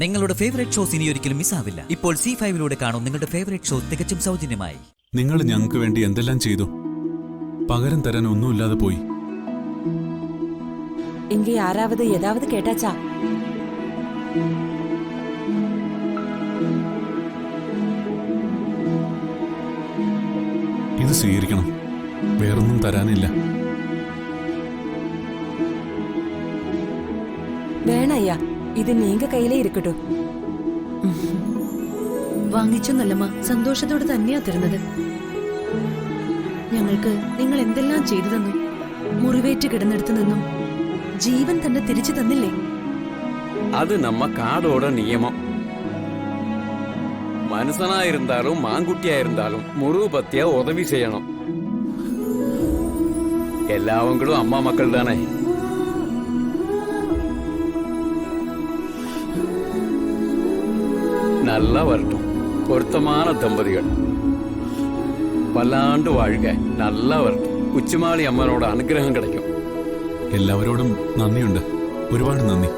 നിങ്ങളുടെ favourite shows ഇനി ഒരിക്കലും മിസ്സാവില്ല. ഇപ്പോൾ C5 കാണും നിങ്ങളുടെ ഫേവറേറ്റ് ഷോ തികച്ചും സൗജന്യമായി. നിങ്ങൾ ഞങ്ങൾക്ക് വേണ്ടി എന്തെല്ലാം ചെയ്തു, പകരം തരാൻ ഒന്നുമില്ലാതെ പോയി. இங்க யாராவது ஏதாவது கேட்டாச்சா? ഇത് സ്വീകരിക്കണം, വേറൊന്നും തരാനില്ല. വേണയ്യാ, ഇത് നീങ്ക കയ്യിലേ ഇരിക്കട്ടു. വാങ്ങിച്ചൊന്നല്ലമ്മ, സന്തോഷത്തോടെ തന്നെയാ തരുന്നത്. ഞങ്ങൾക്ക് നിങ്ങൾ എന്തെല്ലാം ചെയ്തു തന്നു. മുറിവേറ്റ് കിടന്നെടുത്തു നിന്നും ജീവൻ തന്നെ തിരിച്ചു തന്നില്ലേ? அது நம்ம காடோட நியமம். மனுஷனா இருந்தாலும் மாங்குட்டியா இருந்தாலும் முருகு பத்தியா உதவி செய்யணும். எல்லாவங்களும் அம்மா மக்கள் தானே. நல்லா வரட்டும், பொருத்தமான தம்பதிகள் பல்லாண்டு வாழ்க. நல்லா வரட்டும், ഉച്ചമാളി അമ്മനോട് അനുഗ്രഹം கிடைக்கும். എല്ലാവരോടും നന്ദിയുണ്ട്, ഒരുപാട് നന്ദി.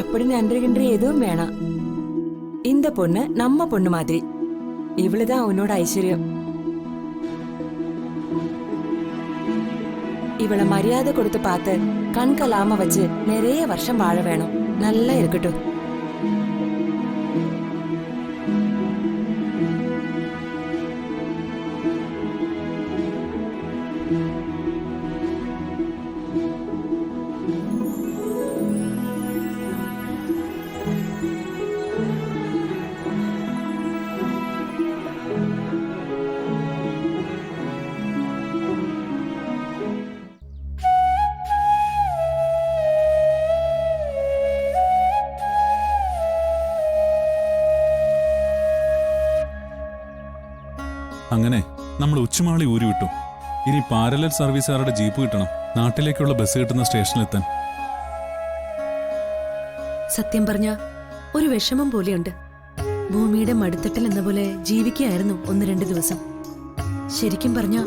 அப்படி நன்றி கின்றி எதுவும் வேணாம். இந்த பொண்ணு நம்ம பொண்ணு மாதிரி. இவ்வளவுதான் உன்னோட ஐஸ்வர்யம். இவளை மரியாதை கொடுத்து பார்த்து கண் கலாம வச்சு நிறைய வருஷம் வாழ வேணும். நல்லா இருக்கட்டும். അങ്ങനെ നമ്മൾ ഉച്ചമാളി ഊരുവിട്ടു. ഇനി പാരലൽ സർവീസുകാരുടെ ജീപ്പ് കിട്ടണം, നാട്ടിലേക്കുള്ള ബസ് കിട്ടുന്ന സ്റ്റേഷനിലെത്താൻ. സത്യം പറഞ്ഞ ഒരു വിഷമം പോലെയുണ്ട്. ഭൂമിയുടെ മടിത്തട്ടിൽ എന്ന പോലെ ജീവിക്കുകയായിരുന്നു 1-2 ദിവസം. ശരിക്കും പറഞ്ഞ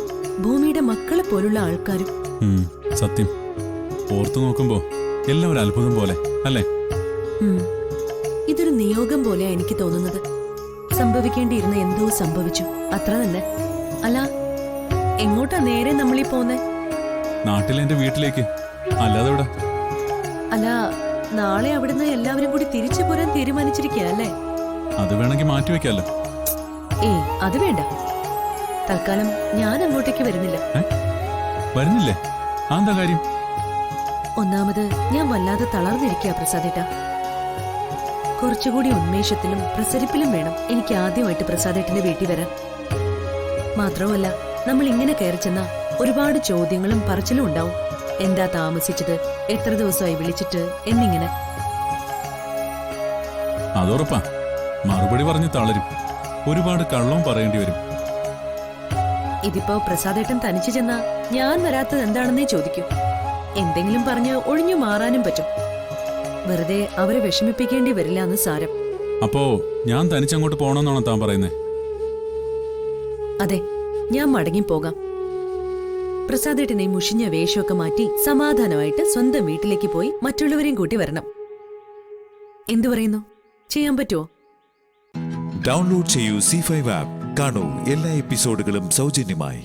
ഭൂമിയുടെ മക്കളെ പോലുള്ള ആൾക്കാരും. സത്യം, ഓർത്തു നോക്കുമ്പോ എല്ലാം ഒരു അത്ഭുതം പോലെ അല്ലേ? ഇതൊരു നിയോഗം പോലെയാ എനിക്ക് തോന്നുന്നത്. സംഭവിക്കേണ്ടിയിരുന്ന എന്തോ സംഭവിച്ചു, അത്ര തന്നെ. അല്ല, എങ്ങോട്ടാ നേരെ നമ്മളീ പോന്നെ? നാട്ടിലെ എന്റെ വീട്ടിലേക്ക്. അല്ലാതെ ഇവിടെ. അല്ല, നാളെ അവിടുന്ന് എല്ലാവരും കൂടി തിരിച്ചു പോരാൻ തീരുമാനിച്ചിരിക്കുക അല്ലേ? അത് വേണമെങ്കിൽ മാറ്റിവെക്കാലോ. അത് വേണ്ട. തൽക്കാലം ഞാൻ അങ്ങോട്ടേക്ക് വരുന്നില്ല. വരുന്നില്ലേ? എന്താ കാര്യം? ഒന്നാമത് ഞാൻ വല്ലാതെ തളർന്നിരിക്കുക പ്രസാദേട്ടാ. കുറച്ചുകൂടി ഉന്മേഷത്തിലും പ്രസരിപ്പിലും വേണം എനിക്ക് ആദ്യമായിട്ട് പ്രസാദേട്ടന്റെ വീട്ടിൽ വരാൻ. മാത്രവുമല്ല, നമ്മൾ ഇങ്ങനെ കയറി ചെന്ന ഒരുപാട് ചോദ്യങ്ങളും പറച്ചിലും ഉണ്ടാവും. എന്താ താമസിച്ചത്, എത്ര ദിവസമായി വിളിച്ചിട്ട് എന്നിങ്ങനെ. അതുറപ്പാ, മറുപടി പറഞ്ഞ് തളരും, ഒരുപാട് കള്ളവും പറയേണ്ടി വരും. ഇതിപ്പോ പ്രസാദേട്ടൻ തനിച്ചു ചെന്നാ ഞാൻ വരാത്തത് എന്താണെന്നേ ചോദിക്കൂ. എന്തെങ്കിലും പറഞ്ഞ് ഒഴിഞ്ഞു മാറാനും പറ്റും. വെറുതെ അവരെ വിഷമിപ്പിക്കേണ്ടി വരില്ല എന്ന് സാരം. അപ്പോ ഞാൻ തനിച്ചങ്ങോട്ട് പോകണമെന്നാണോ താൻ പറയുന്നേ? അതെ, ഞാൻ മടങ്ങിപ്പോകാം. പ്രസാദേട്ടനെ മുഷിഞ്ഞ വേഷമൊക്കെ മാറ്റി സമാധാനമായിട്ട് സ്വന്തം വീട്ടിലേക്ക് പോയി മറ്റുള്ളവരെയും കൂട്ടി വരണം. എന്തു പറയുന്നു? ചെയ്യാൻ പറ്റുമോ? ഡൗൺലോഡ് ചെയ്യൂ C5 ആപ്പ്. കാണൂ എല്ലാ എപ്പിസോഡുകളും സൗജന്യമായി.